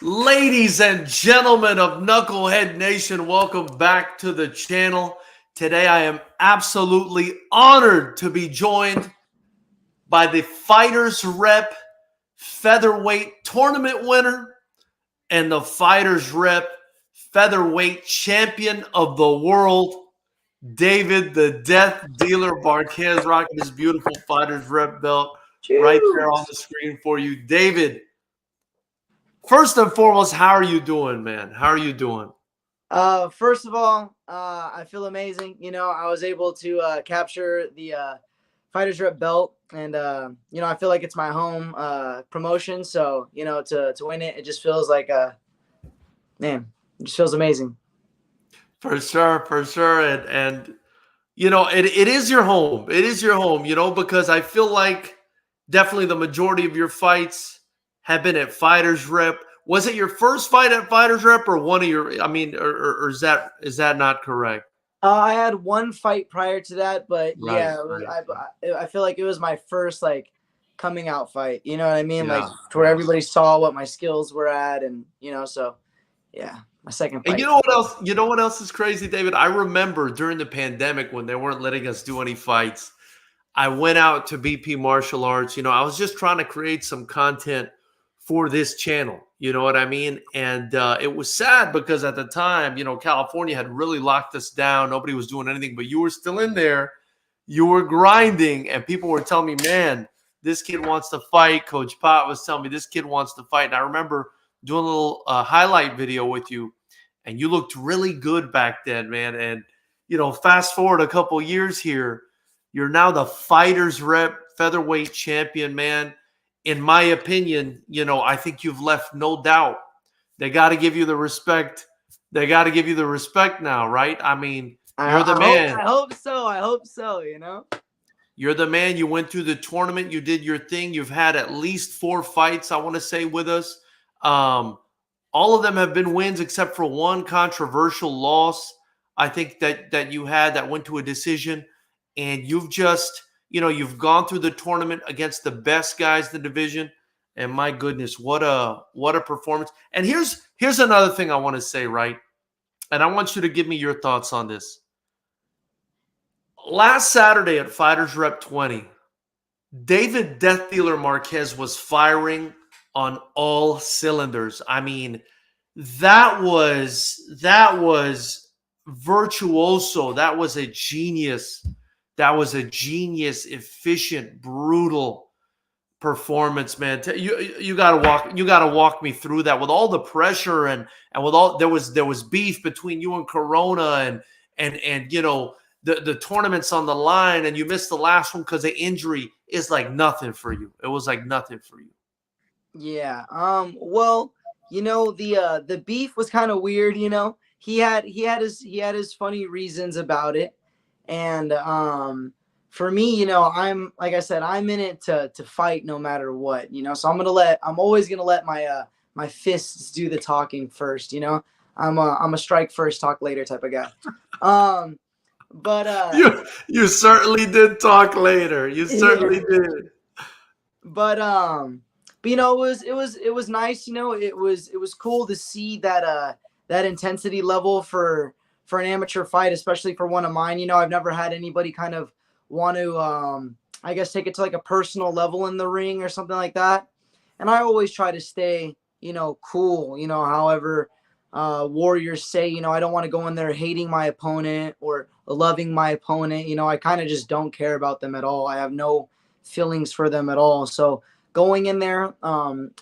Ladies and gentlemen of Knucklehead Nation, welcome back to the channel. Today I am absolutely honored to be joined by the Fighters Rep Featherweight tournament winner and the Fighters Rep Featherweight champion of the world, David the Death Dealer Marquez, rocking his beautiful Fighters Rep belt right there on Cheers. the screen for you. David, first and foremost, how are you doing, man? How are you doing? First of all, I feel amazing. I was able to capture the Fighters Rep belt, and I feel like it's my home promotion. So, to win it, it just feels like man, it just feels amazing. For sure, for sure. And it is your home. It is your home, because I feel like definitely the majority of your fights have been at Fighters Rep. Was it your first fight at Fighters Rep or one of your, or is that not correct? I had one fight prior to that, but Right, yeah, it was, right. I feel like it was my first like coming out fight. You know what I mean? Like Yeah, to where yeah. everybody saw what my skills were at, and so yeah, my second And you fight. know what else? You know what else is crazy, David? I remember during the pandemic when they weren't letting us do any fights, I went out to BP Martial Arts. I was just trying to create some content for this channel. You know what I mean? And it was sad because at the time, California had really locked us down. Nobody was doing anything, but you were still in there. You were grinding, and people were telling me, man, this kid wants to fight. Coach Pot was telling me this kid wants to fight. And I remember doing a little highlight video with you, and you looked really good back then, man. And, fast forward a couple years here, you're now the Fighters Rep Featherweight champion, man. In my opinion, I think you've left no doubt. They got to give you the respect. They got to give you the respect now, right? I mean, you're the man. I hope so. I hope so. You're the man. You went through the tournament. You did your thing. You've had at least 4 fights, I want to say, with us. Um, all of them have been wins except for one controversial loss. I think that you had that went to a decision, and you've just you've gone through the tournament against the best guys in the division, and my goodness, what a performance. And here's another thing I want to say, right? And I want you to give me your thoughts on this. Last Saturday at Fighters Rep 20, David Death Dealer Marquez was firing on all cylinders. I mean, that was virtuoso. That was a genius. That was a genius, efficient, brutal performance, man. You gotta walk me through that with all the pressure and with all there was beef between you and Corona and the tournament's on the line and you missed the last one because of injury is like nothing for you. It was like nothing for you. Yeah. Well, the beef was kind of weird. He had his funny reasons about it, and for me, I'm like I said, I'm in it to fight no matter what. So I'm always gonna let my fists do the talking first. I'm a strike first, talk later type of guy. Um, but You certainly did talk later. You yeah. certainly did. But it was nice. It was cool to see that intensity level for an amateur fight, especially for one of mine. I've never had anybody kind of want to I guess take it to like a personal level in the ring or something like that. And I always try to stay cool. However, warriors say, I don't want to go in there hating my opponent or loving my opponent. I kind of just don't care about them at all. I have no feelings for them at all. So going in there,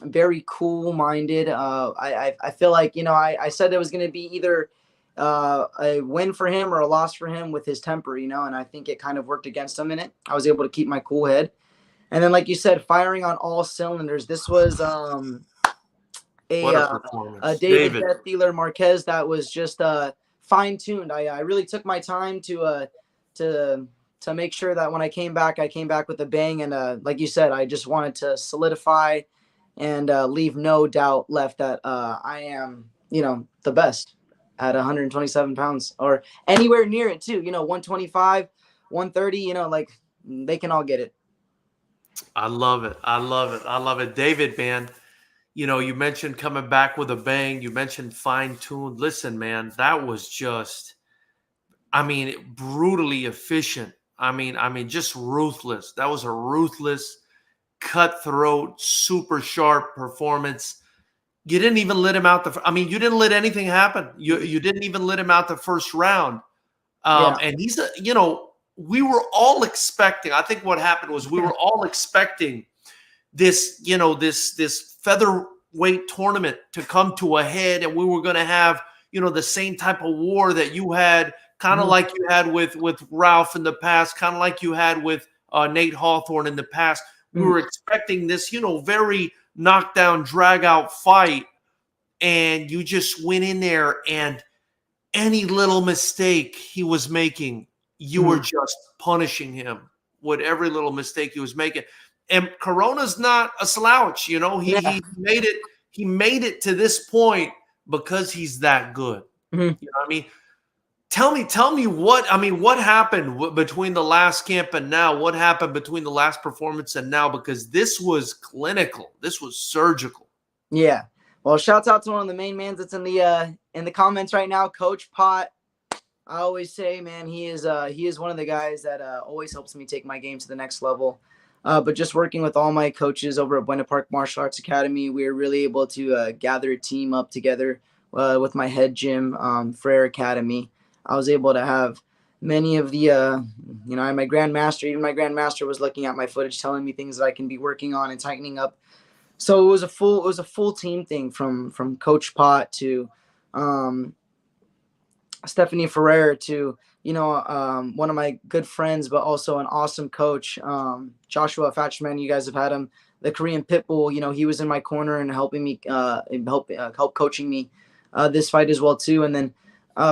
very cool minded. I feel like, I said it was going to be either a win for him or a loss for him with his temper, and I think it kind of worked against him in it. I was able to keep my cool head. And then, like you said, firing on all cylinders. This was What a a performance. David David. Death Dealer Marquez that was just fine tuned. I really took my time to make sure that when I came back with a bang. And like you said, I just wanted to solidify and leave no doubt left that I am, the best at 127 pounds or anywhere near it too. 125, 130. Like they can all get it. I love it. I love it. I love it. David, man, You mentioned coming back with a bang. You mentioned fine-tuned. Listen, man, that was just, brutally efficient. Just ruthless. That was a ruthless, cutthroat, super sharp performance. You didn't even let him out you didn't let anything happen. You didn't even let him out the first round. Yeah. And we were all expecting. I think what happened was we were all expecting this featherweight tournament to come to a head, and we were going to have the same type of war that you had, kind of Mhm. like you had with Ralph in the past, kind of like you had with Nate Hawthorne in the past. We Mhm. were expecting this very knockdown, drag out fight, and you just went in there, and any little mistake he was making, you were Mhm. just punishing him with every little mistake he was making. And Corona's not a slouch, Yeah. he made it. He made it to this point because he's that good. Mhm. You know what I mean? Tell me what happened between the last camp and now? What happened between the last performance and now? Because this was clinical. This was surgical. Yeah. Well, shouts out to one of the main mans that's in the comments right now, Coach Pot. I always say, man, he is one of the guys that always helps me take my game to the next level. But just working with all my coaches over at Buena Park Martial Arts Academy, we were really able to gather a team up together with my head gym, Frere Academy. I was able to have many of the, my grandmaster, even my grandmaster was looking at my footage, telling me things that I can be working on and tightening up. So it was a full team thing from Coach Pot to um, Stephanie Ferrer to one of my good friends, but also an awesome coach, Joshua Fatchman. You guys have had him, the Korean Pitbull. He was in my corner and helping me, help coaching me this fight as well too. And then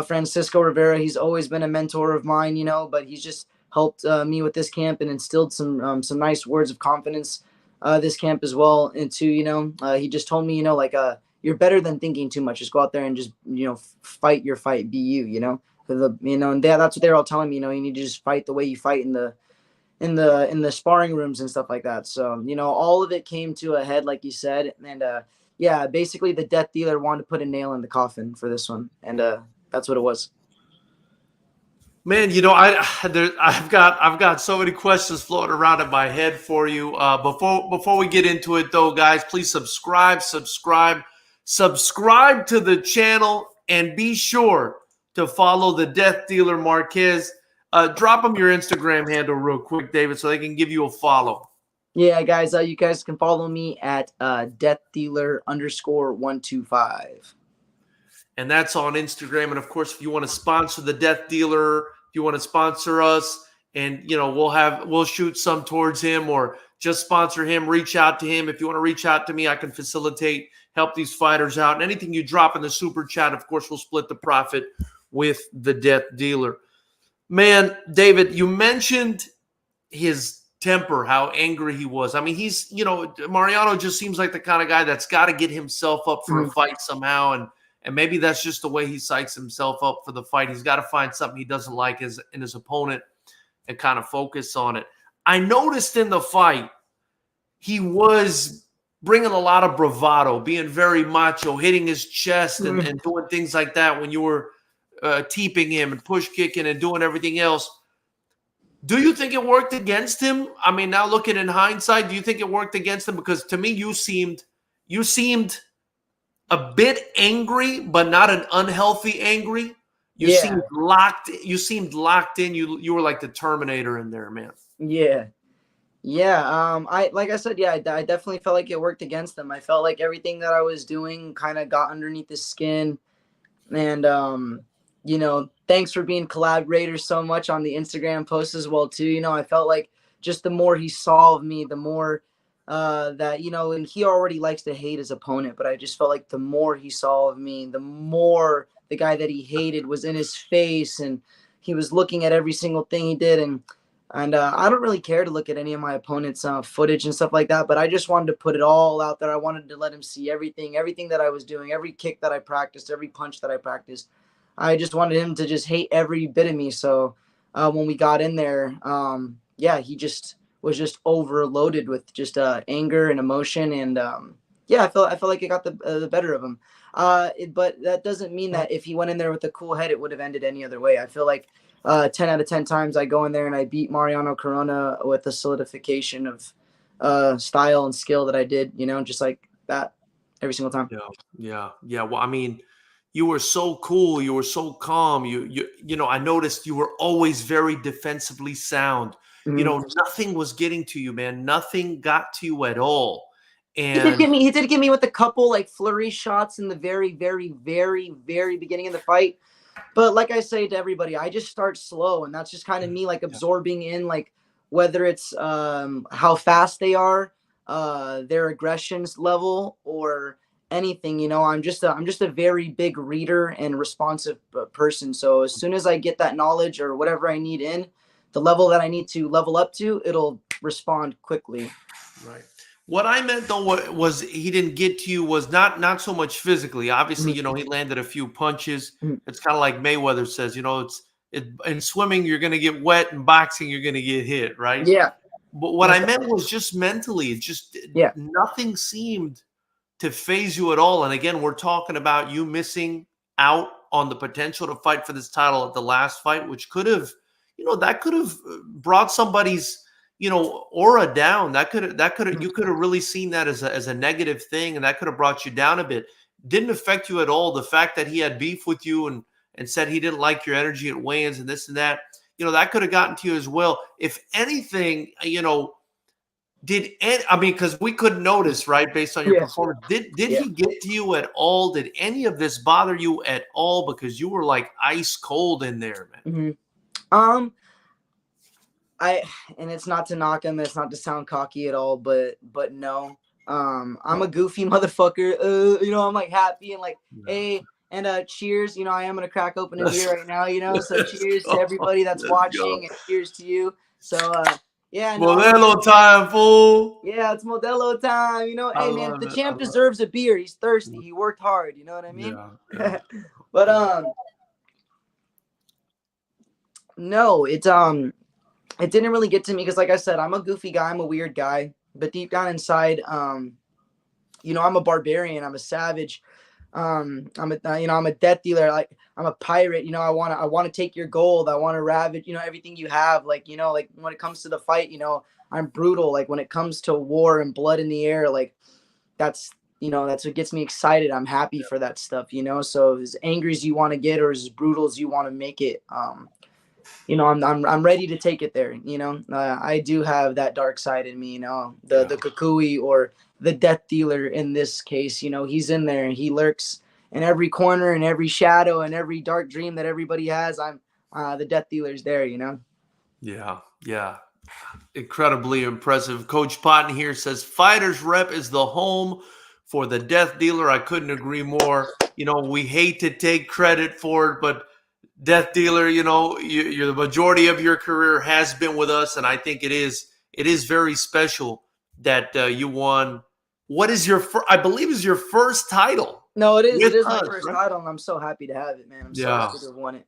Francisco Rivera, he's always been a mentor of mine, but he's just helped me with this camp and instilled some nice words of confidence this camp as well. Into he just told me, you're better than thinking too much. Just go out there and just fight your fight, be you. And that's what they're all telling me. You need to just fight the way you fight in the sparring rooms and stuff like that. So all of it came to a head, like you said, and yeah, basically the death dealer wanted to put a nail in the coffin for this one, and that's what it was. Man, I've got so many questions floating around in my head for you. Before we get into it, though, guys, please subscribe to the channel, and be sure to follow the Death Dealer Marquez. Drop them your Instagram handle real quick, David, so they can give you a follow. Yeah, guys, you guys can follow me at death dealer _125. And that's on Instagram. And of course, if you want to sponsor the Death Dealer, if you want to sponsor us, and we'll shoot some towards him, or just sponsor him, reach out to him. If you want to reach out to me, I can facilitate, help these fighters out. And anything you drop in the super chat, of course, we'll split the profit with the Death Dealer. Man, David, you mentioned his temper, how angry he was. He's, Mariano just seems like the kind of guy that's got to get himself up for a fight somehow. And maybe that's just the way he psychs himself up for the fight. He's got to find something he doesn't like in his opponent and kind of focus on it. I noticed in the fight, he was bringing a lot of bravado, being very macho, hitting his chest and doing things like that when you were teeping him and push kicking and doing everything else. Do you think it worked against him? Now looking in hindsight, do you think it worked against him? Because to me, you seemed a bit angry, but not an unhealthy angry. You seemed locked. You seemed locked in. You were like the Terminator in there, man. Yeah. I like I said, yeah, I definitely felt like it worked against them. I felt like everything that I was doing kind of got underneath his skin, and thanks for being collaborators so much on the Instagram post as well too. I felt like just the more he saw of me, the more that and he already likes to hate his opponent, but I just felt like the more he saw of me, the more the guy that he hated was in his face, and he was looking at every single thing he did. And I don't really care to look at any of my opponent's footage and stuff like that, but I just wanted to put it all out there. I wanted to let him see everything that I was doing, every kick that I practiced, every punch that I practiced. I just wanted him to just hate every bit of me. So when we got in there, he just was just overloaded with just anger and emotion. And Yeah, I feel like it got the better of him. But that doesn't mean that if he went in there with a cool head, it would have ended any other way. I feel like 10 out of 10 times I go in there and I beat Mariano Corona with the solidification of style and skill that I did, just like that every single time. Yeah, yeah. Well, I mean, you were so cool. You were so calm. I noticed you were always very defensively sound. Mhm. Nothing was getting to you, man. Nothing got to you at all. And He did get me with a couple like flurry shots in the very, very, very, very beginning of the fight. But like I say to everybody, I just start slow, and that's just kind of me like yeah, absorbing in like whether it's how fast they are, their aggressions level, or anything. I'm just a very big reader and responsive person. So as soon as I get that knowledge or whatever I need in the level that I need to level up to, it'll respond quickly. right. What I meant though was he didn't get to you was not so much physically. Obviously, Mhm. he landed a few punches. Mhm. It's kind of like Mayweather says, in swimming you're going to get wet, and boxing you're going to get hit, right? Yeah, But what I most meant definitely. was just mentally. It just Yeah. nothing seemed to phase you at all. And again, we're talking about you missing out on the potential to fight for this title at the last fight, which could have, that could have brought somebody's, aura down. You could have really seen that as a negative thing, and that could have brought you down a bit. Didn't affect you at all. The fact that he had beef with you and said he didn't like your energy at weigh-ins and this and that, that could have gotten to you as well. If anything, I mean, because we couldn't notice, right, based on your Yeah. performance. Did Yeah. he get to you at all? Did any of this bother you at all? Because you were like ice cold in there, man. Hmm. Um, I and it's not to knock him, it's not to sound cocky at all, but no. I'm a goofy motherfucker. I'm like happy and like, Yeah. hey, and cheers. I am gonna crack open a Let's, beer right now, so let's cheers to go. everybody that's Let's go. watching and cheers to you. So yeah, no, I'm Modelo time, fool. yeah, it's Modelo time. I Hey man, love the it. I champ love deserves a beer. He's thirsty. it. He worked hard, you know what I mean? Yeah, yeah, But yeah. no, it didn't really get to me because like I said, I'm a goofy guy, I'm a weird guy, but deep down inside, I'm a barbarian, I'm a savage. I'm a death dealer, like I'm a pirate. I want to take your gold, I want to ravage, everything you have. Like when it comes to the fight, I'm brutal. Like when it comes to war and blood in the air, like that's that's what gets me excited. I'm happy for that stuff, so as angry as you want to get or as brutal as you want to make it, I'm ready to take it there. I do have that dark side in me. Yeah. The Kukui, or the death dealer in this case. He's in there. He lurks in every corner, in every shadow, and every dark dream that everybody has. I'm the death dealer's there. Yeah, yeah. Incredibly impressive. Coach Potton here says Fighters Rep is the home for the death dealer. I couldn't agree more. We hate to take credit for it, but death dealer, you're the majority of your career has been with us, and I think it is very special that you won. What is your I believe is your first title No, it is. with It is my us, first right? title, and I'm so happy to have it, man. I'm so Yeah. happy to have won it.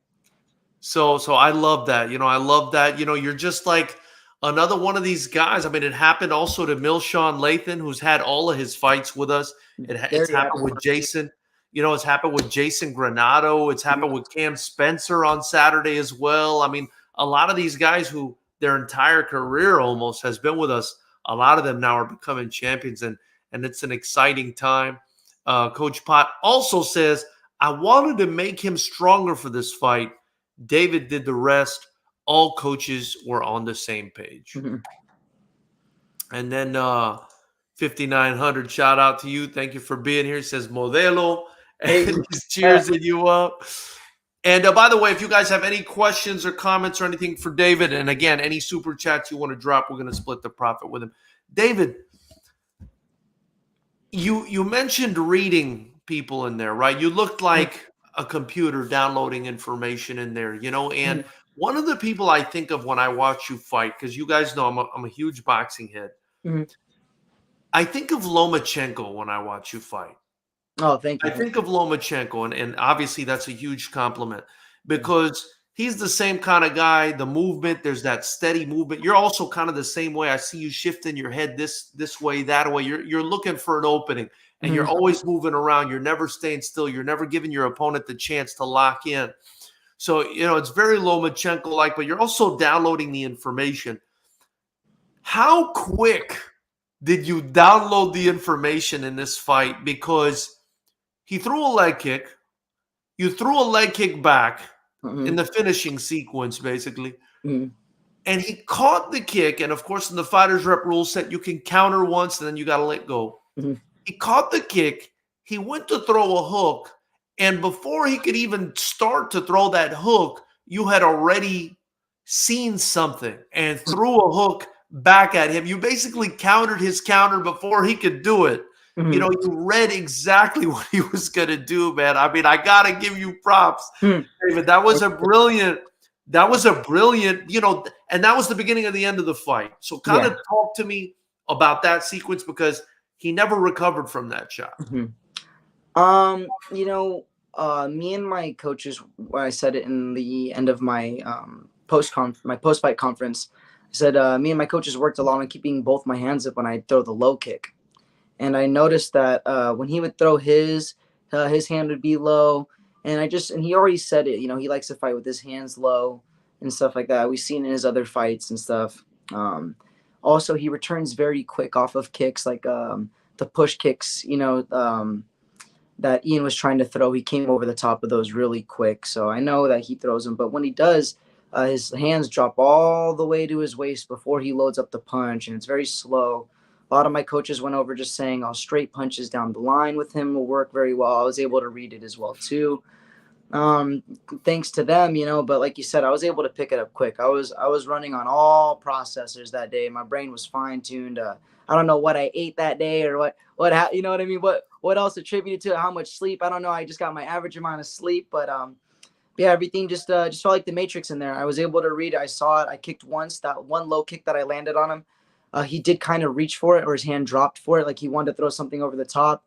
So I love that. I love that. You're just like another one of these guys. I mean, it happened also to Milshawn Lathan, who's had all of his fights with us. It's Very happy happened with for him too. Jason. It's happened with Jason Granado. It's happened with Cam Spencer on Saturday as well. I mean, a lot of these guys who their entire career almost has been with us. A lot of them now are becoming champions, and it's an exciting time. Coach Pot also says, I wanted to make him stronger for this fight. David did the rest. All coaches were on the same page. Mhm. And then 5900, shout out to you. Thank you for being here. He says Modelo, Hey, and he's cheersing you up. And by the way, if you guys have any questions or comments or anything for David, and again, any super chats you want to drop, we're going to split the profit with him. David, you mentioned reading people in there, right? You looked like a computer downloading information in there, and Mhm. one of the people I think of when I watch you fight, because you guys know I'm a huge boxing head. Mhm. I think of Lomachenko when I watch you fight. Oh, thank I you. think of Lomachenko, and obviously that's a huge compliment Yeah. because he's the same kind of guy. The movement, there's that steady movement. You're also kind of the same way. I see you shifting your head this way, that way. You're looking for an opening. and you're always moving around. You're never staying still. You're never giving your opponent the chance to lock in. So, it's very Lomachenko-like, but you're also downloading the information. How quick did you download the information in this fight? Because he threw a leg kick. You threw a leg kick back in the finishing sequence, basically. And he caught the kick. And, of course, in the fighter's rep rule set, you can counter once and then you got to let go. He caught the kick. He went to throw a hook. And before he could even start to throw that hook, you had already seen something and threw a hook back at him. You basically countered his counter before he could do it. You read exactly what he was going to do, man. I mean, I got to give you props, David. That was a brilliant, and that was the beginning of the end of the fight. So kind of talk to me about that sequence, because he never recovered from that shot. Me and my coaches, when I said it in the end of my post-fight conference, I said me and my coaches worked a lot on keeping both my hands up when I throw the low kick. And I noticed that when he would throw his hand would be low. And he already said it, he likes to fight with his hands low and stuff like that. We've seen in his other fights and stuff. Also, he returns very quick off of kicks, like the push kicks, that Ian was trying to throw. He came over the top of those really quick. So I know that he throws them. But when he does, his hands drop all the way to his waist before he loads up the punch. And it's very slow. A lot of my coaches went over just saying, straight punches down the line with him will work very well. I was able to read it as well, too. Thanks to them, but like you said, I was able to pick it up quick. I was running on all processors that day. My brain was fine-tuned. I don't know what I ate that day or what you know what I mean? What else attributed to it? How much sleep? I don't know. I just got my average amount of sleep, but everything just felt like the Matrix in there. I was able to read it. I saw it. I kicked once. That one low kick that I landed on him, he did kind of reach for it, or his hand dropped for it, like he wanted to throw something over the top.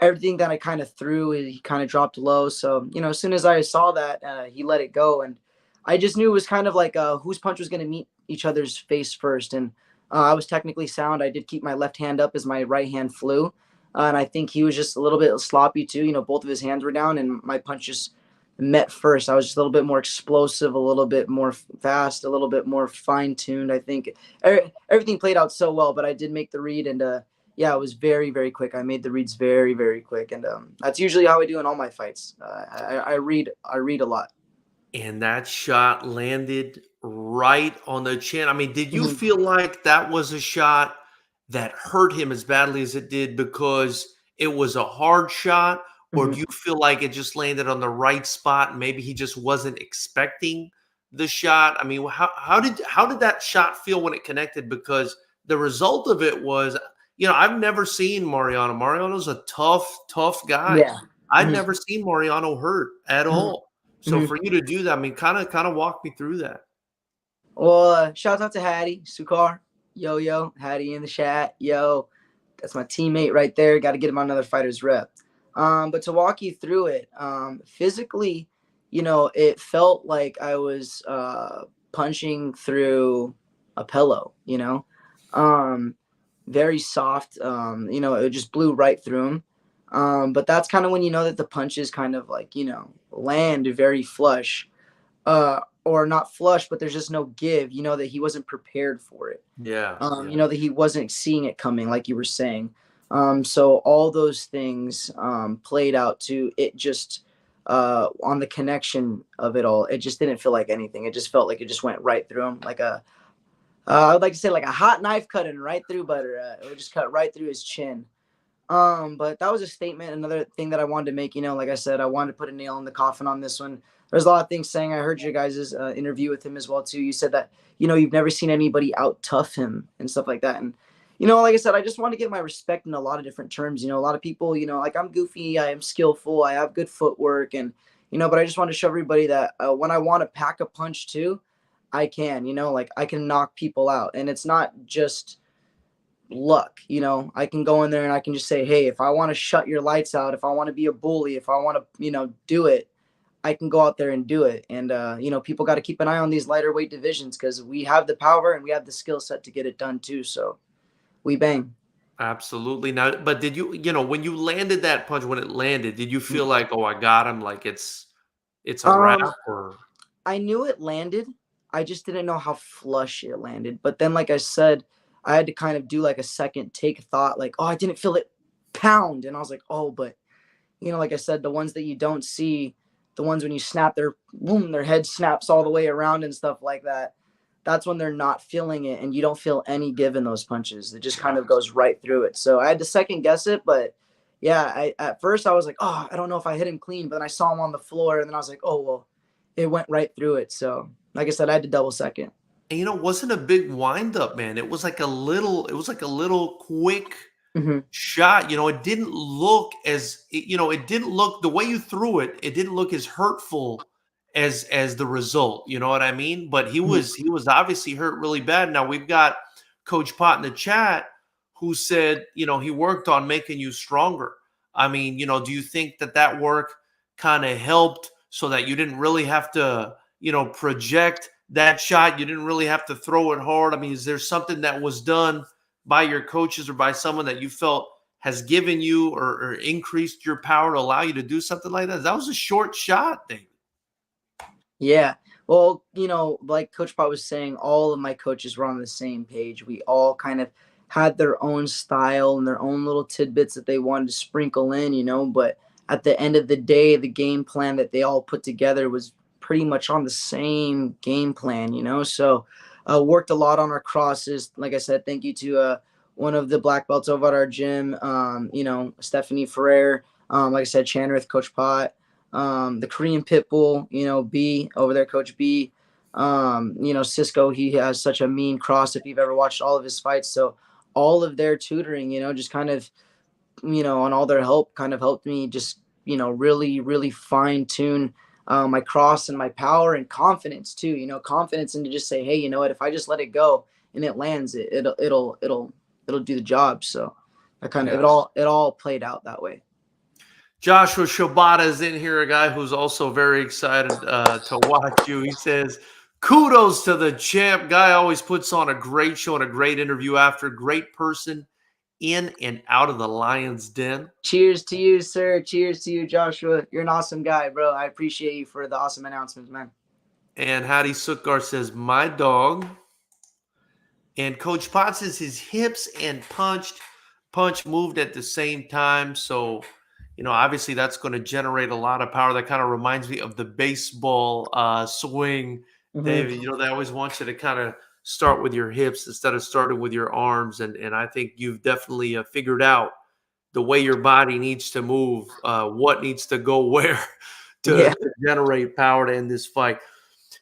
Everything that I kind of threw, he kind of dropped low. So, as soon as I saw that, he let it go. And I just knew it was kind of like whose punch was going to meet each other's face first. And I was technically sound. I did keep my left hand up as my right hand flew. And I think he was just a little bit sloppy too. Both of his hands were down and my punch just met first. I was just a little bit more explosive, a little bit more fast, a little bit more fine-tuned. I think everything played out so well, but I did make the read, and it was very, very quick. I made the reads very, very quick, and that's usually how I do in all my fights. I read a lot. And that shot landed right on the chin. I mean, did you feel like that was a shot that hurt him as badly as it did because it was a hard shot? Or do you feel like it just landed on the right spot and maybe he just wasn't expecting the shot? I mean, how did that shot feel when it connected? Because the result of it was, I've never seen Mariano. Mariano's a tough guy. Yeah. I'd never seen Mariano hurt at all. So for you to do that, I mean, kind of walk me through that. Well, shout out to Hattie Sukar. Yo, Hattie in the chat. Yo, that's my teammate right there. Got to get him on another fighter's rep. But to walk you through it, physically, it felt like I was punching through a pillow, very soft, it just blew right through him. But that's kind of when you know that the punches kind of like, land very flush, or not flush, but there's just no give, that he wasn't prepared for it. Yeah. That he wasn't seeing it coming, like you were saying. So all those things played out to it just on the connection of it all. It just didn't feel like anything. It just felt like it just went right through him, like I would like to say like a hot knife cutting right through butter. It would just cut right through his chin. But that was a statement. Another thing that I wanted to make, like I said, I wanted to put a nail in the coffin on this one. There's a lot of things saying. I heard your guys' interview with him as well too. You said that you've never seen anybody out tough him and stuff like that. And like I said, I just want to get my respect in a lot of different terms. A lot of people, like I'm goofy, I am skillful, I have good footwork, and but I just want to show everybody that when I want to pack a punch too, I can. Like I can knock people out, and it's not just luck. I can go in there and I can just say, hey, if I want to shut your lights out, if I want to be a bully, if I want to do it, I can go out there and do it. And people got to keep an eye on these lighter weight divisions because we have the power and we have the skill set to get it done too. So we bang. Absolutely. Now, but did when you landed that punch, when it landed, did you feel like, oh, I got him, like it's a wrap, Um, or I knew it landed. I just didn't know how flush it landed. But then, like I said, I had to kind of do like a second take thought, like, oh, I didn't feel it pound. And I was like, oh, but like I said, the ones that you don't see, the ones when you snap their boom, their head snaps all the way around and stuff like that. That's when they're not feeling it, and you don't feel any give in those punches. It just kind yeah. of goes right through it. So I had to second guess it, but yeah, at first I was like, oh, I don't know if I hit him clean, but then I saw him on the floor, and then I was like, oh well, it went right through it. So like I said, I had to double second. And it wasn't a big windup, man. It was like a little quick Hmm. shot. It didn't look it didn't look the way you threw it. It didn't look as hurtful as the result. You know what I mean? But he Hmm. was he was obviously hurt really bad. Now we've got Coach Pot in the chat who said, he worked on making you stronger. I mean, do you think that work kind of helped so that you didn't really have to, project that shot? You didn't really have to throw it hard. I mean, is there something that was done by your coaches or by someone that you felt has given you or increased your power to allow you to do something like that? That was a short shot, David. Yeah. Well, like Coach Pot was saying, all of my coaches were on the same page. We all kind of had their own style and their own little tidbits that they wanted to sprinkle in, but at the end of the day, the game plan that they all put together was pretty much on the same game plan, So worked a lot on our crosses. Like I said, thank you to one of the black belts over at our gym, Stephanie Ferrer. Like I said, Chandler, Coach Pot, the Korean Pitbull, B over there, Coach B. Cisco, he has such a mean cross if you've ever watched all of his fights. So all of their tutoring, just kind of, on all their help kind of helped me just, really, really fine tune my cross and my power and confidence too, confidence, and to just say, hey, you know what, if I just let it go and it lands, it'll do the job. So I kind of, Yeah. it all played out that way. Joshua Shibata is in here, a guy who's also very excited to watch you. He says, kudos to the champ. Guy always puts on a great show and a great interview after. Great person in and out of the Lion's Den. Cheers to you, sir. Cheers to you, Joshua. You're an awesome guy, bro. I appreciate you for the awesome announcements, man. And Hadi Sukkar says, my dog. And Coach Potts says his hips and punch moved at the same time. So, obviously that's going to generate a lot of power. That kind of reminds me of the baseball swing, Hmm. David. They always want you to kind of start with your hips instead of starting with your arms. And I think you've definitely figured out the way your body needs to move, what needs to go where to, Yeah. to generate power to end this fight.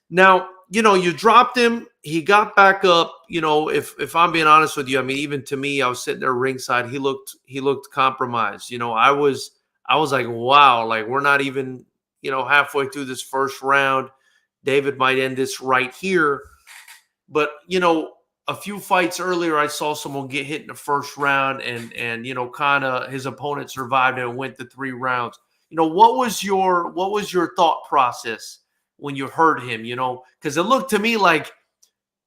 Now, you dropped him. He got back up. If I'm being honest with you, I mean, even to me, I was sitting there ringside. He looked compromised. I was like, wow, like we're not even, halfway through this first round. David might end this right here. But, a few fights earlier, I saw someone get hit in the first round and kind of his opponent survived and went to 3 rounds. What was your thought process when you heard him, because it looked to me like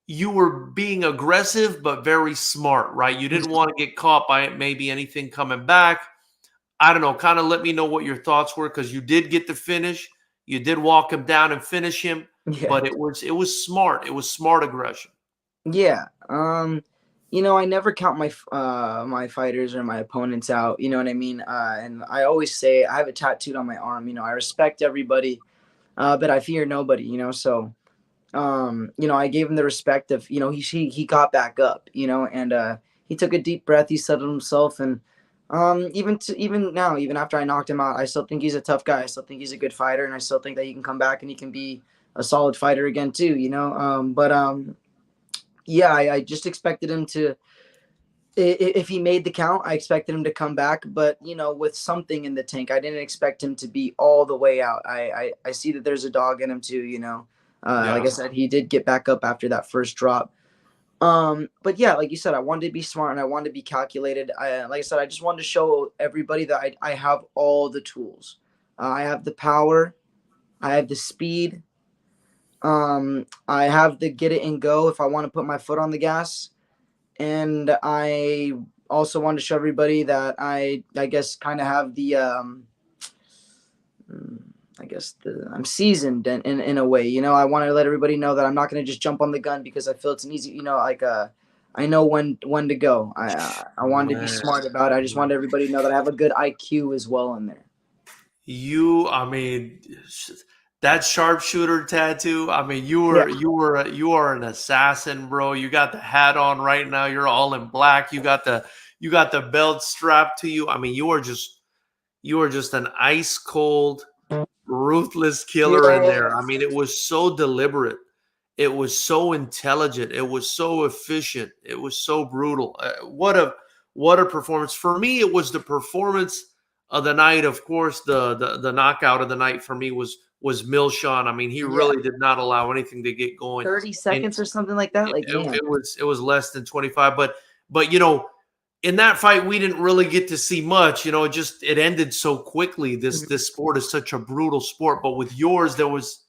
you were being aggressive, but very smart, right? You didn't want to get caught by maybe anything coming back. I don't know. Kind of let me know what your thoughts were, because you did get the finish. You did walk him down and finish him, Yeah. but it was smart. It was smart aggression. Yeah. I never count my fighters or my opponents out, you know what I mean? And I always say I have it tattooed on my arm, I respect everybody, but I fear nobody, so I gave him the respect of, he got back up, and he took a deep breath, he settled himself, and even now, even after I knocked him out, I still think he's a tough guy. I still think he's a good fighter, and I still think that he can come back and he can be a solid fighter again too, but yeah, I just expected him to, if he made the count, I expected him to come back, but with something in the tank. I didn't expect him to be all the way out. I see that there's a dog in him too, like Yeah. I said, he did get back up after that first drop. But yeah, like you said, I wanted to be smart and I wanted to be calculated. Like I said, I just wanted to show everybody that I have all the tools. I have the power, I have the speed, I have the get it and go if I want to put my foot on the gas, and I also wanted to show everybody that I guess kind of have the I guess I'm seasoned in a way. I want to let everybody know that I'm not going to just jump on the gun because I feel it's an easy. Like I know when to go. I wanted to be Man, smart about it. I just wanted everybody to know that I have a good IQ as well in there. I mean, that sharpshooter tattoo. I mean, Yeah. you are an assassin, bro. You got the hat on right now. You're all in black. You got the belt strapped to you. I mean, you are just an ice cold, ruthless killer in there. I Yes. mean, it was so deliberate. It was so intelligent. It was so efficient. It was so brutal. What a performance! For me, it was the performance of the night. Of course, the knockout of the night for me was Milshawn. I mean, he Yeah. really did not allow anything to get going, 30 and seconds or something like that. it, Like, man. it was less than 25. But in that fight, we didn't really get to see much. It ended so quickly. This sport is such a brutal sport. But with yours, there was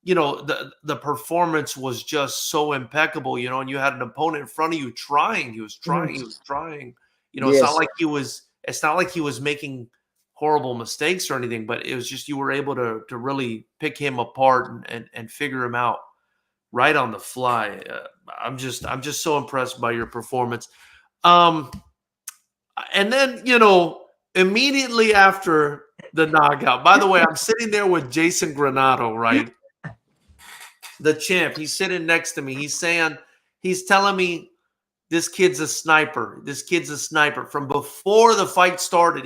the performance was just so impeccable, and you had an opponent in front of you trying. He was trying. He was trying. Yes. It's not like he was making horrible mistakes or anything, but it was just you were able to really pick him apart and figure him out right on the fly. I'm just so impressed by your performance. Um, and then immediately after the knockout. By the way, I'm sitting there with Jason Granado, right? The champ. He's sitting next to me. He's telling me this kid's a sniper. This kid's a sniper. From before the fight started,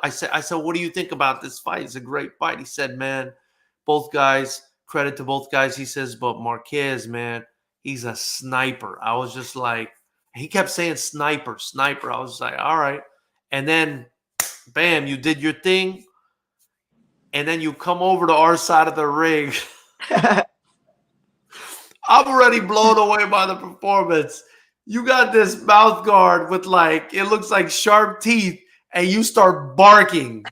I said, what do you think about this fight? It's a great fight. He said, man, both guys, credit to both guys. He says, but Marquez, man, he's a sniper. I was just like, he kept saying sniper, sniper. I was like, all right. And then, bam, you did your thing. And then you come over to our side of the ring. I'm already blown away by the performance. You got this mouth guard with it looks like sharp teeth, and you start barking.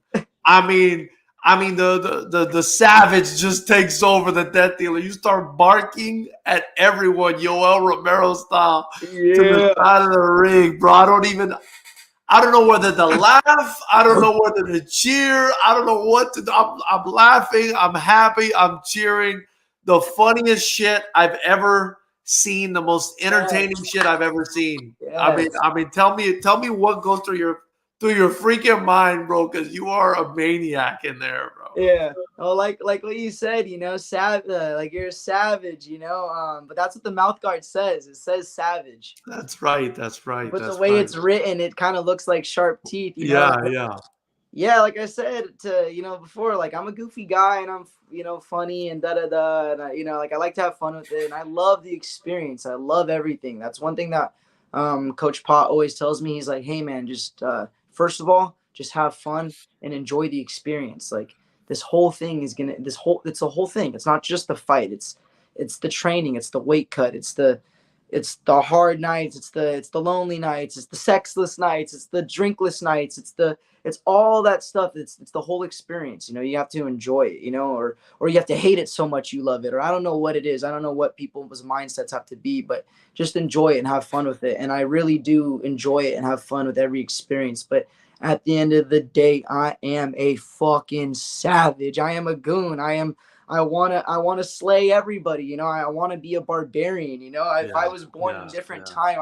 I mean, the savage just takes over the death dealer. You start barking at everyone, Yoel Romero style, to the Yeah. side of the ring, bro. I don't know whether to laugh. I don't know whether to cheer. I don't know what to do. I'm laughing. I'm happy. I'm cheering. The funniest shit I've ever seen. The most entertaining shit I've ever seen. Yes. Tell me what goes through your freaking mind, bro, because you are a maniac in there, bro. Yeah. Oh, like what you said, like you're a savage, but that's what the mouth guard says. It says savage. That's right. That's right. But the That's way right. it's written, it kind of looks like sharp teeth, Yeah, yeah. Yeah, like I said before, like I'm a goofy guy and I'm funny and da da da, and like I like to have fun with it, and I love the experience. I love everything. That's one thing that Coach Pot always tells me. He's like, hey man, just first of all, just have fun and enjoy the experience. Like this whole thing is gonna it's a whole thing. It's not just the fight. It's the training. It's the weight cut. It's the hard nights. It's the lonely nights. It's the sexless nights. It's the drinkless nights. It's all that stuff. It's the whole experience. You have to enjoy it. Or you have to hate it so much you love it. Or I don't know what it is. I don't know what people's mindsets have to be, but just enjoy it and have fun with it. And I really do enjoy it and have fun with every experience. But at the end of the day, I am a fucking savage. I am a goon. I wanna slay everybody. I want to be a barbarian. If I was born in a different time,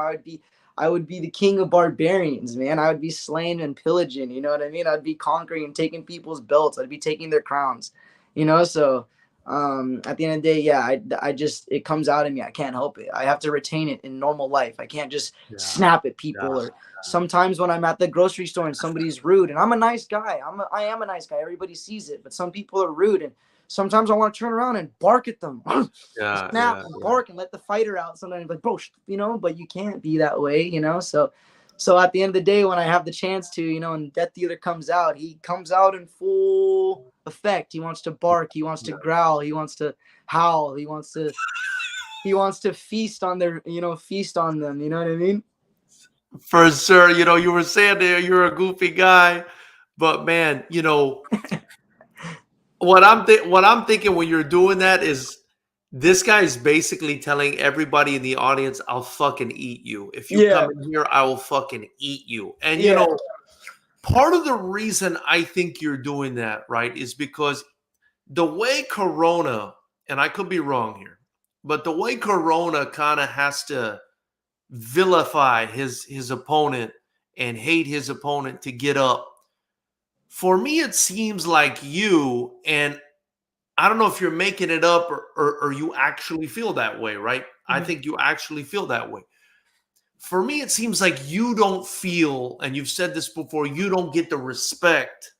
I would be the king of barbarians, man. I would be slaying and pillaging. You know what I mean? I'd be conquering and taking people's belts. I'd be taking their crowns. So at the end of the day, yeah, I just it comes out of me. I can't help it. I have to retain it in normal life. I can't just snap at people. Or sometimes when I'm at the grocery store and somebody's rude, and I'm a nice guy. I am a nice guy. Everybody sees it, but some people are rude, and sometimes I want to turn around and bark at them, snap and bark and let the fighter out. Sometimes like, bro, but you can't be that way, So at the end of the day, when I have the chance to, and Death Dealer comes out, he comes out in full effect. He wants to bark, he wants to growl, he wants to howl, he wants to feast on feast on them. You know what I mean? For sure. You were saying there you're a goofy guy, but man, what I'm thinking when you're doing that is This guy is basically telling everybody in the audience, I'll fucking eat you. If you Yeah, come in here, I will fucking eat you. And, yeah. part of the reason I think you're doing that, right, is because the way Corona, and I could be wrong here, but the way Corona kind of has to vilify his opponent and hate his opponent to get up. For me, it seems like you, and I don't know if you're making it up or you actually feel that way, right? I Mhm. think you actually feel that way. For me, it seems like you don't feel, and you've said this before, you don't get the respect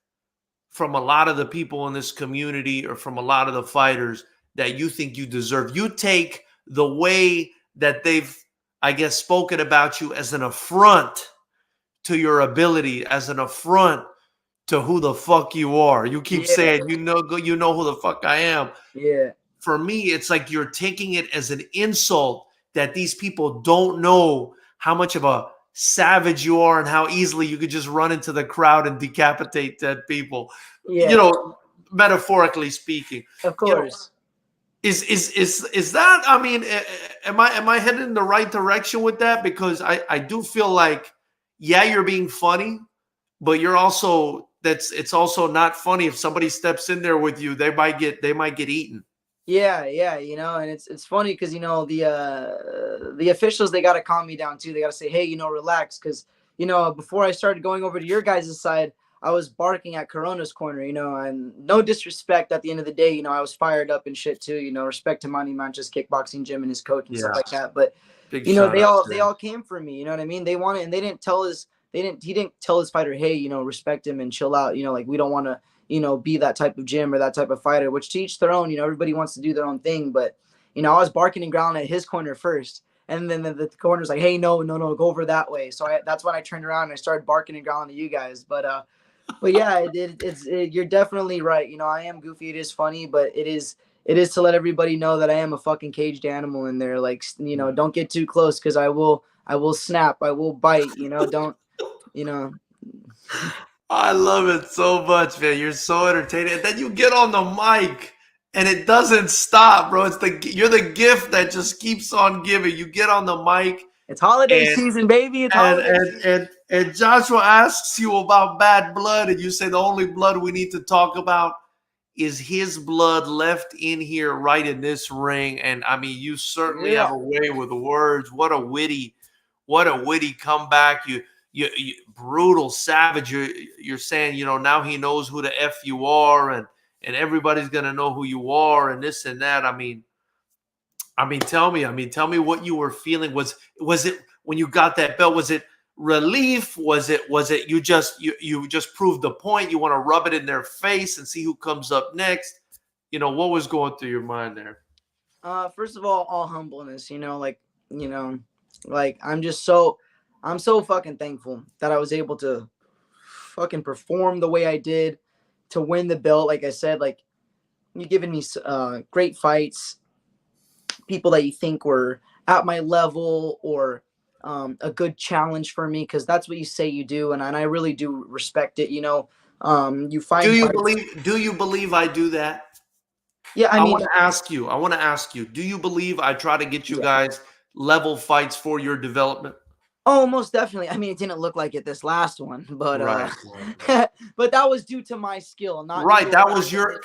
from a lot of the people in this community or from a lot of the fighters that you think you deserve. You take the way that they've, I guess, spoken about you as an affront to your ability, as an affront to who the fuck you are. You keep Yeah, saying, you know who the fuck I am. yeah, For me, it's like you're taking it as an insult that these people don't know how much of a savage you are and how easily you could just run into the crowd and decapitate dead people. You yeah. know, metaphorically speaking. Of You know, course. is that? I mean, am I headed in the right direction with that? Because I do feel like, yeah, you're being funny, but you're also it's also not funny if somebody steps in there with you. They might get eaten. Yeah, yeah, and it's funny because the officials, they gotta calm me down too. They gotta say, hey, relax, because before I started going over to your guys' side, I was barking at Corona's corner, and no disrespect. At the end of the day, I was fired up and shit too. Respect to Manny Mancha's kickboxing gym and his coach and stuff Yeah, like that. But big shout they out all to they them. all came for me. You know what I mean? They wanted, and they didn't tell his they didn't he didn't tell his fighter, hey, respect him and chill out. Like, we don't want to be that type of gym or that type of fighter, which to each their own. Everybody wants to do their own thing. But, I was barking and growling at his corner first. And then the corner's like, hey, no, no, no, go over that way. So that's when I turned around and I started barking and growling at you guys. But yeah, you're definitely right. I am goofy. It is funny, but it is to let everybody know that I am a fucking caged animal in there. Like, don't get too close because I will snap. I will bite. Don't, you know, I love it so much, man. You're so entertaining. And then you get on the mic and it doesn't stop, bro. You're the gift that just keeps on giving. You get on the mic it's holiday and season, baby. It's and holiday and season. and Joshua asks you about bad blood, and you say the only blood we need to talk about is his blood left in here right in this ring. And I mean, you certainly have Yeah. a way with the words. What a witty comeback. You brutal savage. You're saying, now he knows who the F you are, and everybody's gonna know who you are, and this and that. Tell me what you were feeling. Was it when you got that belt? Was it relief? Was it you just proved the point? You want to rub it in their face and see who comes up next? What was going through your mind there? First of all humbleness. You know, like I'm so fucking thankful that I was able to fucking perform the way I did to win the belt. Like I said, like, you given me great fights, people that you think were at my level or a good challenge for me, because that's what you say you do, and I really do respect it. You Do find you fights. believe? Do you believe I do that? Yeah, I I mean, want to ask you. I want to ask you. Do you believe I try to get you yeah. guys level fights for your development? Oh, most definitely. I mean, it didn't look like it this last one, but Right, right, right. but that was due to my skill, not due Right. to the That fact was that your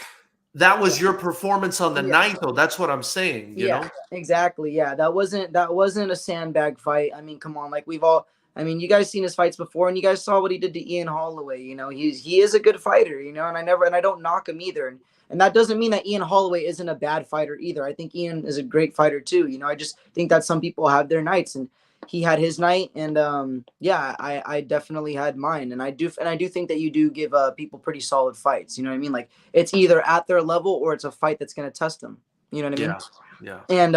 that was your performance on the yeah. ninth, though. That's what I'm saying. Yeah, exactly. Yeah, that wasn't a sandbag fight. I mean, come on, like, we've all. I mean, you guys seen his fights before, and you guys saw what he did to Ian Holloway. He is a good fighter. And I don't knock him either. And that doesn't mean that Ian Holloway isn't a bad fighter either. I think Ian is a great fighter too. I just think that some people have their nights, and he had his night, and yeah, I definitely had mine, and I do think that you do give people pretty solid fights. You know what I mean? Like, it's either at their level or it's a fight that's gonna test them. You know what I mean? yeah, yeah.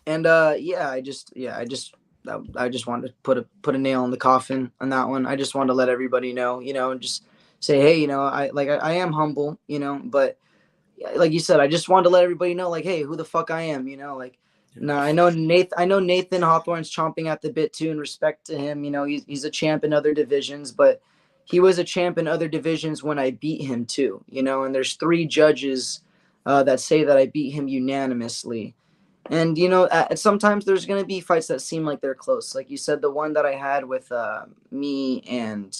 And yeah, I just wanted to put a nail in the coffin on that one. I just wanted to let everybody know, and just say, hey, I am humble, but like you said, I just wanted to let everybody know, like, hey, who the fuck I am, like. No, I know Nathan Hawthorne's chomping at the bit too, in respect to him. He's a champ in other divisions, but he was a champ in other divisions when I beat him too. And there's three judges that say that I beat him unanimously. And sometimes there's gonna be fights that seem like they're close. Like you said, the one that I had with me and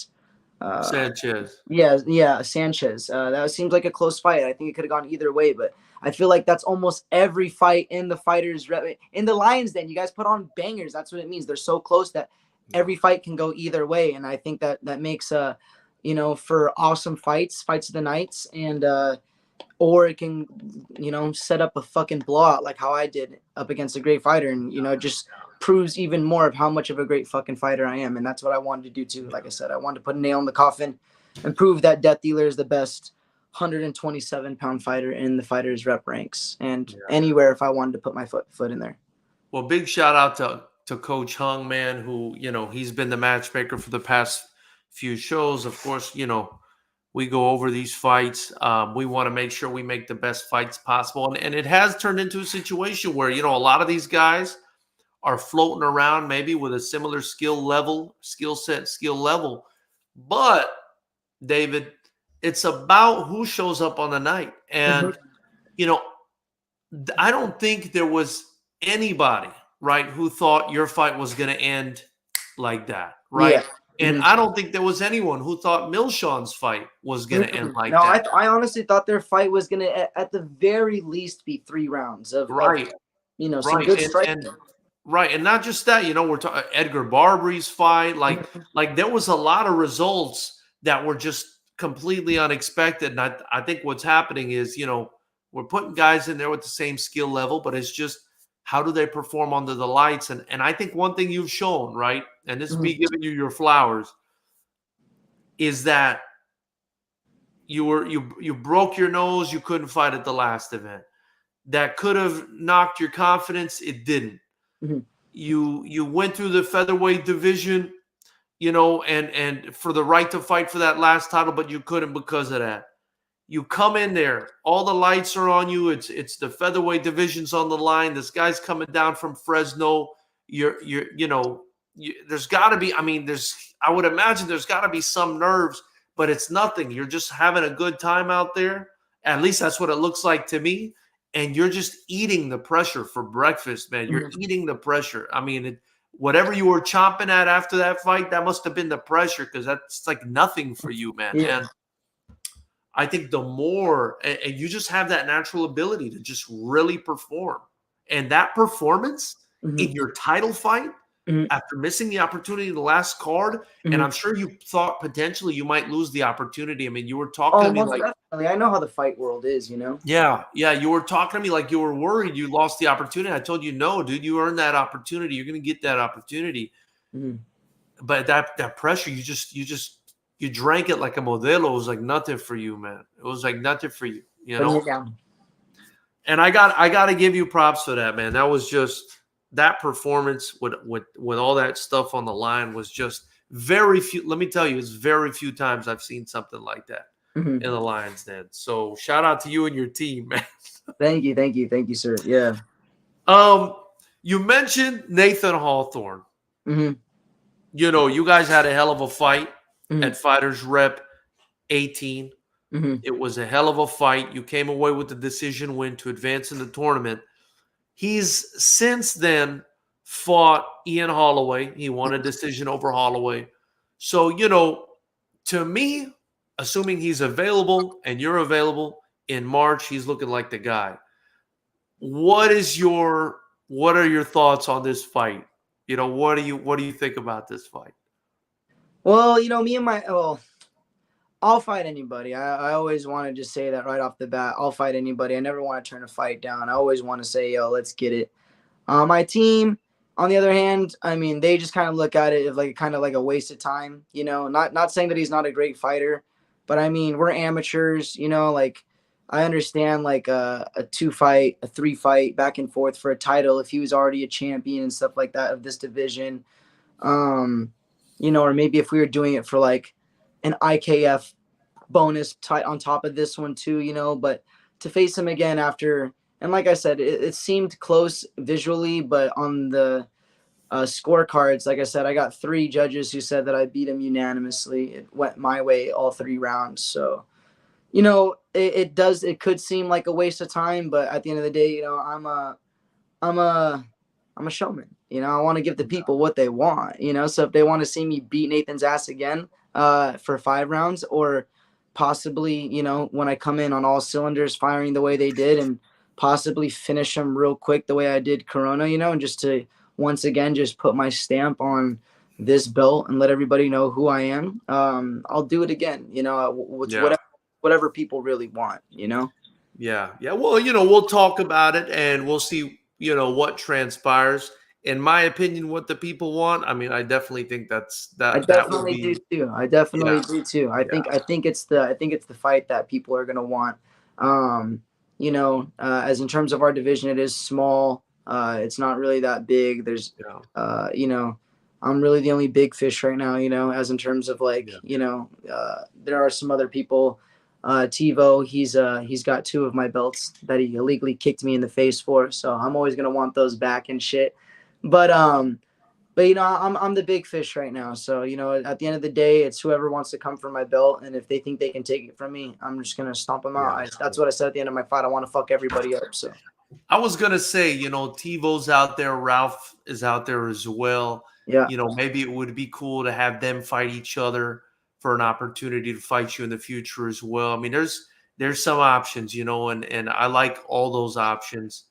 Sanchez. yeah, Sanchez. That seems like a close fight. I think it could have gone either way, but I feel like that's almost every fight in the in the Lions Den. You guys put on bangers. That's what it means. They're so close that every fight can go either way, and I think that makes for awesome fights of the nights, and or it can set up a fucking blowout like how I did up against a great fighter, and just proves even more of how much of a great fucking fighter I am. And that's what I wanted to do too. Like I said, I wanted to put a nail in the coffin and prove that Death Dealer is the best 127-pound fighter in the fighters rep ranks, and anywhere if I wanted to put my foot in there. Well, big shout out to Coach Hung, man, who, he's been the matchmaker for the past few shows. Of course, we go over these fights. We want to make sure we make the best fights possible. And it has turned into a situation where, a lot of these guys are floating around maybe with a similar skill level. But, David, it's about who shows up on the night. And, I don't think there was anybody, right, who thought your fight was going to end like that, right? Yeah. And I don't think there was anyone who thought Milshawn's fight was going to end like that. No, I honestly thought their fight was going to, at the very least, be 3 rounds of some good striking. Right, and not just that. We're talking Edgar Barbry's fight. Like there was a lot of results that were just completely unexpected. And I think what's happening is, we're putting guys in there with the same skill level, but it's just how do they perform under the lights? And I think one thing you've shown, right, and this is me giving you your flowers, is that you broke your nose, you couldn't fight at the last event. That could have knocked your confidence. It didn't. Mm-hmm. You went through the featherweight division, and for the right to fight for that last title, but you couldn't because of that. You come in there, all the lights are on you. It's the featherweight division's on the line. This guy's coming down from Fresno. There's got to be. I would imagine there's got to be some nerves, but it's nothing. You're just having a good time out there. At least that's what it looks like to me. And you're just eating the pressure for breakfast, man. You're eating the pressure. Whatever you were chomping at after that fight, that must have been the pressure, because that's like nothing for you, man. Yeah. And I think the more, and you just have that natural ability to just really perform. And that performance in your title fight, after missing the opportunity in the last card, and I'm sure you thought potentially you might lose the opportunity. You were talking to me like, definitely. I know how the fight world is, Yeah, you were talking to me like you were worried you lost the opportunity. I told you, no, dude, you earned that opportunity. You're going to get that opportunity. But that pressure, you drank it like a Modelo. It was like nothing for you, man. It was like nothing for you, And I got to give you props for that, man. That was just, that performance with all that stuff on the line was just very few. Let me tell you, it's very few times I've seen something like that in the Lions Den. So shout out to you and your team, man. Thank you, sir. Yeah. You mentioned Nathan Hawthorne. You guys had a hell of a fight at Fighters Rep 18. It was a hell of a fight. You came away with the decision win to advance in the tournament. He's since then fought Ian Holloway. He won a decision over Holloway. So, to me, assuming he's available and you're available in March, he's looking like the guy. What are your thoughts on this fight? What do you think about this fight? Well, I'll fight anybody. I always want to just say that right off the bat. I'll fight anybody. I never want to turn a fight down. I always want to say, yo, let's get it. My team, on the other hand, they just kind of look at it as kind of like a waste of time. Not saying that he's not a great fighter, but we're amateurs. I understand a 2-fight, a 3-fight back and forth for a title if he was already a champion and stuff like that of this division. Or maybe if we were doing it for an IKF bonus on top of this one too, but to face him again after, and like I said, it seemed close visually, but on the scorecards, like I said, I got 3 judges who said that I beat him unanimously. It went my way all 3 rounds. So It does. It could seem like a waste of time, but at the end of the day, I'm a, I'm a showman. I want to give the people what they want. So if they want to see me beat Nathan's ass again, for 5 rounds, or possibly, when I come in on all cylinders, firing the way they did, and possibly finish them real quick the way I did Corona, and just to once again just put my stamp on this belt and let everybody know who I am. I'll do it again. With Yeah. whatever people really want. Yeah. Yeah. Well, we'll talk about it and we'll see, what transpires. In my opinion, what the people want. I mean, I definitely think I that would definitely do be, too. I definitely yeah. do too. I Yeah. think I think it's the fight that people are gonna want. As in terms of our division, it is small. It's not really that big. There's, Yeah. uh, you know, I'm really the only big fish right now. As in terms of like, Yeah. there are some other people. TiVo, he's got 2 of my belts that he illegally kicked me in the face for. So I'm always gonna want those back and shit. But I'm the big fish right now. So at the end of the day, it's whoever wants to come for my belt, and if they think they can take it from me, I'm just gonna stomp them out. Yeah. That's what I said at the end of my fight. I want to fuck everybody up. So I was gonna say, TiVo's out there, Ralph is out there as well. yeah, Maybe it would be cool to have them fight each other for an opportunity to fight you in the future as well. I mean, there's some options, and I like all those options.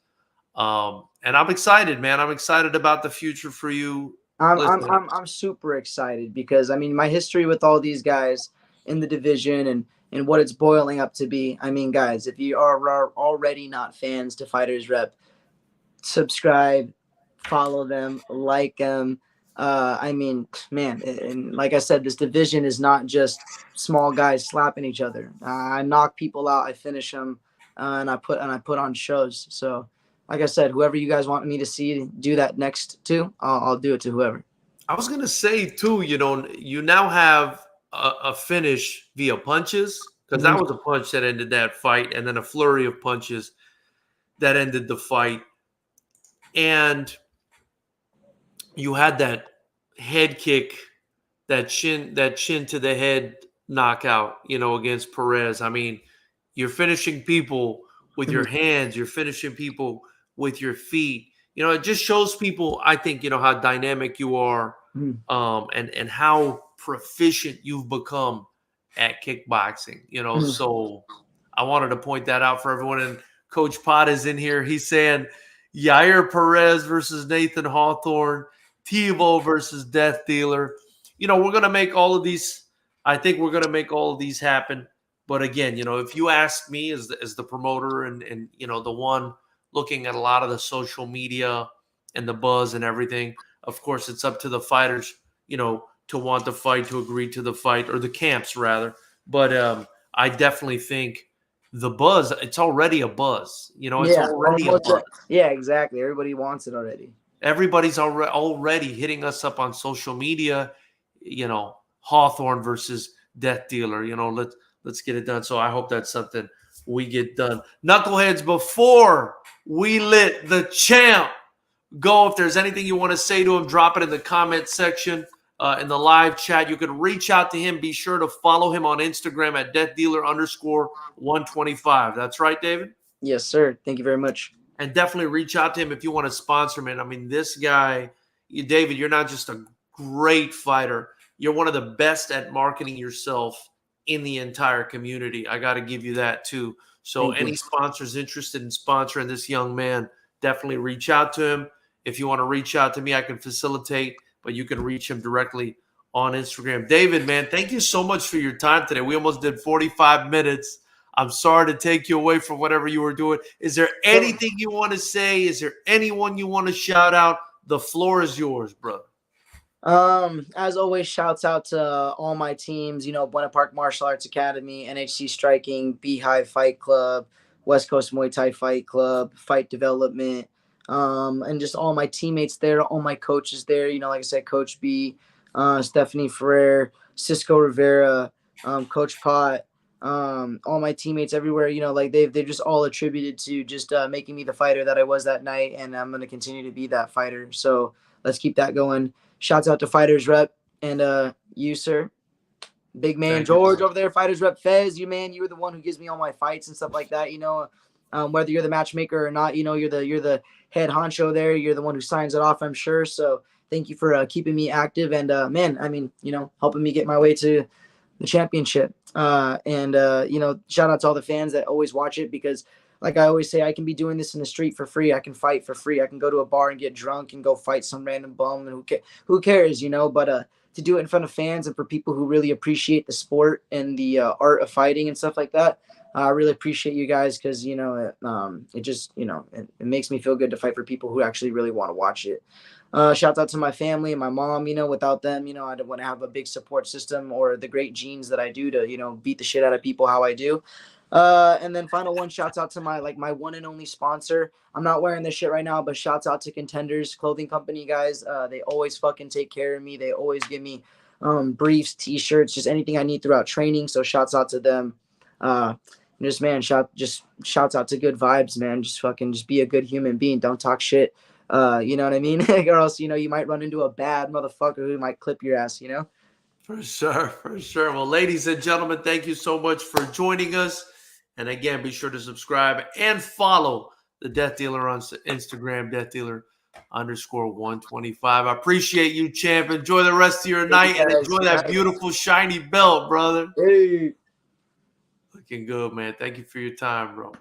And I'm excited, man. I'm excited about the future for you. I'm I'm Listen, I'm I'm super excited because I mean my history with all these guys in the division, and what it's boiling up to be. I mean, guys, if you are already not fans to Fighters Rep, subscribe, follow them, like them. I mean, man, and like I said, this division is not just small guys slapping each other. I knock people out, I finish them, and I put on shows. So, like I said, whoever you guys want me to see do that next to, I'll do it to whoever. I was gonna say too, you now have a finish via punches because Mhm. that was a punch that ended that fight, and then a flurry of punches that ended the fight. And you had that head kick, that chin to the head knockout, against Perez. I mean, you're finishing people with your Mhm. hands, you're finishing people with your feet. It just shows people, I think, how dynamic you are, Mhm. and how proficient you've become at kickboxing. Mhm. So I wanted to point that out for everyone. And Coach Pot is in here. He's saying Yair Perez versus Nathan Hawthorne, TiVo versus Death Dealer. We're gonna make all of these. I think we're gonna make all of these happen. But again, if you ask me as the promoter and the one looking at a lot of the social media and the buzz and everything, of course it's up to the fighters, to want the fight, to agree to the fight, or the camps rather. But I definitely think the buzz, it's already a buzz. It's Yeah, already a almost. buzz. Yeah, exactly. Everybody wants it already. Everybody's already hitting us up on social media, Hawthorne versus Death Dealer. Let's get it done. So I hope that's something we get done. Knuckleheads, before we let the champ go, if there's anything you want to say to him, drop it in the comment section. In the live chat, you can reach out to him. Be sure to follow him on Instagram at deathdealer_125. That's right, David. Yes, sir. Thank you very much. And definitely reach out to him if you want to sponsor him. And I mean, this guy, David, you're not just a great fighter, you're one of the best at marketing yourself in the entire community. I got to give you that too. So, Thank you. any sponsors interested in sponsoring this young man, definitely reach out to him. If you want to reach out to me, I can facilitate, but you can reach him directly on Instagram. David, man, thank you so much for your time today. We almost did 45 minutes. I'm sorry to take you away from whatever you were doing. Is there anything you want to say? Is there anyone you want to shout out? The floor is yours, brother. As always, shouts out to all my teams, Buena Park Martial Arts Academy, NHC Striking, Beehive Fight Club, West Coast Muay Thai Fight Club, Fight Development, and just all my teammates there, all my coaches there, like I said, Coach B, Stephanie Ferrer, Cisco Rivera, Coach Pot, all my teammates everywhere, like they've just all attributed to just making me the fighter that I was that night, and I'm going to continue to be that fighter. So let's keep that going. Shouts out to Fighters Rep and you, sir. Big man Thank you, George bro. over there, Fighters Rep Fez. You were the one who gives me all my fights and stuff like that. Whether you're the matchmaker or not, you're the head honcho there. You're the one who signs it off, I'm sure. So thank you for keeping me active and man, I mean, helping me get my way to the championship. Shout out to all the fans that always watch it because, like I always say, I can be doing this in the street for free. I can fight for free. I can go to a bar and get drunk and go fight some random bum. And who cares, But to do it in front of fans and for people who really appreciate the sport and the art of fighting and stuff like that, I really appreciate you guys because it just it makes me feel good to fight for people who actually really want to watch it. Shout out to my family and my mom. Without them, I don't want to have a big support system or the great genes that I do to beat the shit out of people how I do. And then final one, shouts out to my one and only sponsor. I'm not wearing this shit right now, but shouts out to Contenders Clothing Company, guys. They always fucking take care of me. They always give me briefs, t-shirts, just anything I need throughout training. So shouts out to them. Shouts out to good vibes, man. Just be a good human being. Don't talk shit. You know what I mean? Or else, you might run into a bad motherfucker who might clip your ass, For sure, for sure. Well, ladies and gentlemen, thank you so much for joining us. And again, be sure to subscribe and follow the Death Dealer on Instagram, _125. I appreciate you, champ. Enjoy the rest of your night and enjoy that beautiful shiny belt, brother. Hey. Looking good, man. Thank you for your time, bro.